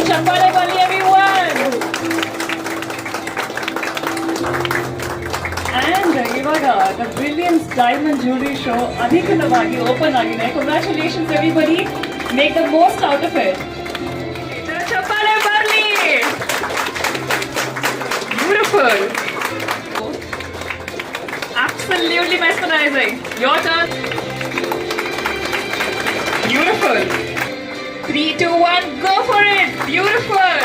ಚಪ್ಪಾಳೆ ಬರಲಿ everyone. And ಇವಾಗ the Brilliance Diamond Jewelry Show ಅಧಿಕೃತವಾಗಿ ಓಪನ್ ಆಗಿದೆ. Congratulations everybody. Make the most out of it. ಚಪ್ಪಾಳೆ ಬರಲಿ. Beautiful. Absolutely mesmerizing. Your turn. Beautiful. 3, 2, 1, go for it. Beautiful.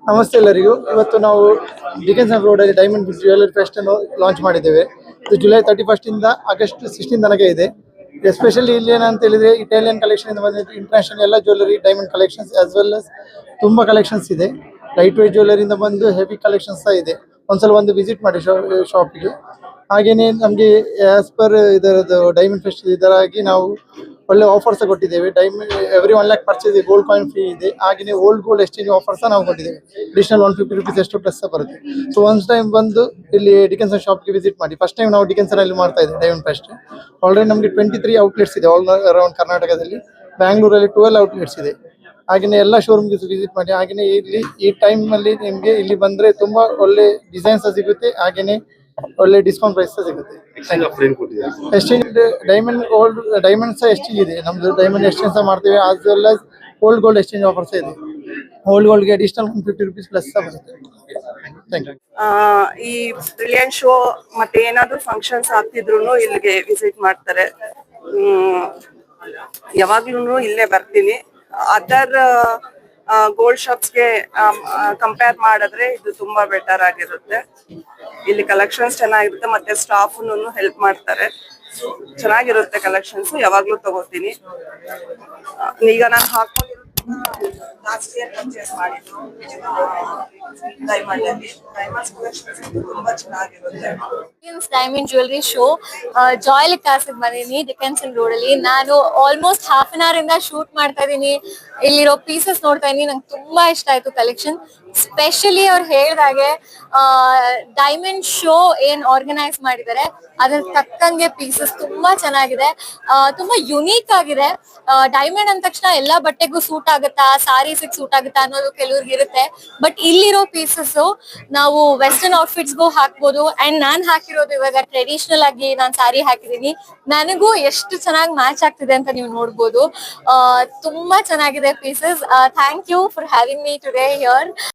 ನಮಸ್ತೆ ಎಲ್ಲರಿಗೂ. ಇವತ್ತು ನಾವು ಡಿಕೆನ್ಸನ್ ರೋಡಲ್ಲಿ ಡೈಮಂಡ್ ಜ್ಯುವೆಲರಿ ಫೆಸ್ಟ್ ಅನ್ನು ಲಾಂಚ್ ಮಾಡಿದ್ದೇವೆ. ಇದು ಜುಲೈ 31 ಇಂದ ಆಗಸ್ಟ್ 16 ತನಕ ಇದೆ. ಎಸ್ಪೆಷಲಿ ಇಲ್ಲಿ ಏನಂತ ಹೇಳಿದ್ರೆ ಇಟಾಲಿಯನ್ ಕಲೆಕ್ಷನ್ ಇಂದ ಬಂದಿದ್ದು ಇಂಟರ್ನ್ಯಾಷನಲ್ ಎಲ್ಲ jewellery diamond collections as well as ತುಂಬ ಕಲೆಕ್ಷನ್ಸ್ ಇದೆ. ಲೈಟ್ ವೇಟ್ ಜ್ಯುವೆಲರಿಯಿಂದ ಬಂದು ಹೆವಿ ಕಲೆಕ್ಷನ್ಸ್ ಸಹ ಇದೆ. ಒಂದ್ಸಲ ಒಂದು ವಿಸಿಟ್ ಮಾಡಿ ಶಾಪಿಗೆ. ಹಾಗೆಯೇ ನಮಗೆ ಆಸ್ ಪರ್ ಇದರದ್ದು ಡೈಮಂಡ್ ಫೆಸ್ಟ್ ಇದರಾಗಿ ನಾವು ಒಳ್ಳೆ ಆಫರ್ಸ್ ಕೊಟ್ಟಿದ್ದೇವೆ. Diamond every 1 lakh purchase gold coin free ಇದೆ. ಹಾಗೆಯೇ ಓಲ್ಡ್ ಗೋಲ್ಡ್ ಎಕ್ಸ್ಚೇಂಜ್ ಆಫರ್ಸ್ ನಾವು ಕೊಟ್ಟಿದ್ದೇವೆ. ಅಡಿಷನಲ್ 150 rupees ಎಷ್ಟು ಪ್ಲಸ್ ಬರುತ್ತೆ. ಸೊ ಒನ್ಸ್ ಟೈಮ್ ಬಂದು ಇಲ್ಲಿ ಡಿಕೆನ್ಸನ್ ಶಾಪ್ಗೆ ವಿಸಿಟ್ ಮಾಡಿ. ಫಸ್ಟ್ ಟೈಮ್ ನಾವು ಡಿಕೆನ್ಸನ್ ಅಲ್ಲಿ ಮಾಡ್ತಾ ಇದ್ದೇವೆ ಡೈಮಂಡ್ ಫೆಸ್ಟ್. ಆಲ್ರೆಡಿ ನಮಗೆ 23 ಔಟ್ಲೆಟ್ಸ್ ಇದೆ ಆಲ್ ಅರೌಂಡ್ ಕರ್ನಾಟಕದಲ್ಲಿ. ಬ್ಯಾಂಗ್ಳೂರಲ್ಲಿ 12 ಔಟ್ಲೆಟ್ಸ್ ಇದೆ. ಹಾಗೆಯೇ ಎಲ್ಲ ಶೋರೂಮ್ಗೆ ವಿಸಿಟ್ ಮಾಡಿ. ಹಾಗೆಯೇ ಇಲ್ಲಿ ಈ ಟೈಮಲ್ಲಿ ನಿಮಗೆ ಇಲ್ಲಿ ಬಂದರೆ ತುಂಬ ಒಳ್ಳೆ ಡಿಸೈನ್ಸ್ ಸಿಗುತ್ತೆ. ಹಾಗೆಯೇ ಒಳ್ಳೆ ಡಿಸ್ಕೌಂಟ್ ಪ್ರೈಸ್ ಸಿಗುತ್ತೆ. ಎಕ್ಸ್ಚೇಂಜ್ ಡೈಮಂಡ್ ಓಲ್ಡ್ ಡೈಮಂಡ್ ಸಹ ಎಕ್ಸ್ಚೇಂಜ್ ಇದೆ. ನಮ್ದು ಡೈಮಂಡ್ ಎಕ್ಸ್ಚೇಂಜ್ ಸಹ ಮಾಡ್ತೇವೆ. As well as old gold exchange offers ಇದೆ. ಓಲ್ಡ್ ಗೋಲ್ಡ್ಗೆ ಅಡಿಷನಲ್ 150 rupees ಪ್ಲಸ್ ಸಹ ಬರುತ್ತೆ. Thank you. ಈ ಬ್ರಿಲಿಯಂಟ್ ಶೋ ಮತ್ತೆ ಏನಾದ್ರು ಫಂಕ್ಷನ್ಸ್ ಆಗ್ತಿದ್ರು ಇಲ್ಲಿಗೆ ವಿಸಿಟ್ ಮಾಡ್ತಾರೆ. ಯಾವಾಗ್ಲೂ ಇಲ್ಲೇ ಬರ್ತೀನಿ. ಅದರ್ ಗೋಲ್ಡ್ ಶಾಪ್ಸ್ಗೆ ಕಂಪೇರ್ ಮಾಡಿದ್ರೆ ಇದು ತುಂಬಾ ಬೆಟರ್ ಆಗಿರುತ್ತೆ. ಇಲ್ಲಿ ಕಲೆಕ್ಷನ್ಸ್ ಚೆನ್ನಾಗಿರುತ್ತೆ ಮತ್ತೆ ಸ್ಟಾಫ್ ಹೆಲ್ಪ್ ಮಾಡ್ತಾರೆ. ಚೆನ್ನಾಗಿರುತ್ತೆ ಕಲೆಕ್ಷನ್ಸ್. ಯಾವಾಗ್ಲೂ ತಗೋತೀನಿ. ಈಗ ನಾನು ಹಾಕೊಂಡಿರೋ ಲಾಸ್ಟ್ ಇಯರ್ ಪರ್ಚೇಸ್ ಮಾಡಿದ್ದು ಡೈಮಂಡ್ಸ್ ಕಲೆಕ್ಷನ್ಸ್ ತುಂಬಾ ಚೆನ್ನಾಗಿರುತ್ತೆ. ಡೈಮಂಡ್ ಜ್ಯುವೆಲರಿ ಶೋ ಜಾಯ್ ಲಿಕಾಸಿಗೆ ಬಂದಿದ್ದೀನಿ ಡಿಕೆನ್ಸನ್ ರೋಡ್ ಅಲ್ಲಿ. ನಾನು ಆಲ್ಮೋಸ್ಟ್ ಹಾಫ್ ಅನ್ ಅವರ್ ಇಂದ ಶೂಟ್ ಮಾಡ್ತಾ ಇದೀನಿ. ಇಲ್ಲಿರೋ ಪೀಸಸ್ ನೋಡ್ತಾ ಇದೀನಿ. ನಂಗೆ ತುಂಬಾ ಇಷ್ಟ ಆಯ್ತು ಕಲೆಕ್ಷನ್. ಸ್ಪೆಷಲಿ ಅವ್ರು ಹೇಳ್ದಾಗೆ ಡೈಮಂಡ್ ಶೋ ಏನ್ ಆರ್ಗನೈಸ್ ಮಾಡಿದ್ದಾರೆ ಅದ್ರ ತಕ್ಕಂಗೆ ಪೀಸಸ್ ತುಂಬಾ ಚೆನ್ನಾಗಿದೆ. ತುಂಬಾ ಯುನೀಕ್ ಆಗಿದೆ. ಡೈಮಂಡ್ ಅಂದ ತಕ್ಷಣ ಎಲ್ಲಾ ಬಟ್ಟೆಗೂ ಸೂಟ್ ಆಗುತ್ತಾ, ಸಾರೀಸಿಗೆ ಸೂಟ್ ಆಗುತ್ತಾ ಅನ್ನೋದು ಕೆಲವ್ರಿಗೆ ಇರುತ್ತೆ. ಬಟ್ ಇಲ್ಲಿರೋ ಪೀಸಸ್ ನಾವು ವೆಸ್ಟರ್ನ್ ಔಟ್ಫಿಟ್ಸ್ಗೂ ಹಾಕ್ಬೋದು. ಅಂಡ್ ನಾನ್ ಹಾಕಿರೋದು ಇವಾಗ ಟ್ರೆಡಿಷನಲ್ ಆಗಿ ನಾನ್ ಸಾರಿ ಹಾಕಿದೀನಿ. ನನಗೂ ಎಷ್ಟು ಚೆನ್ನಾಗಿ ಮ್ಯಾಚ್ ಆಗ್ತಿದೆ ಅಂತ ನೀವು ನೋಡ್ಬೋದು. ತುಂಬಾ ಚೆನ್ನಾಗಿದೆ pieces. Thank you for having me today here.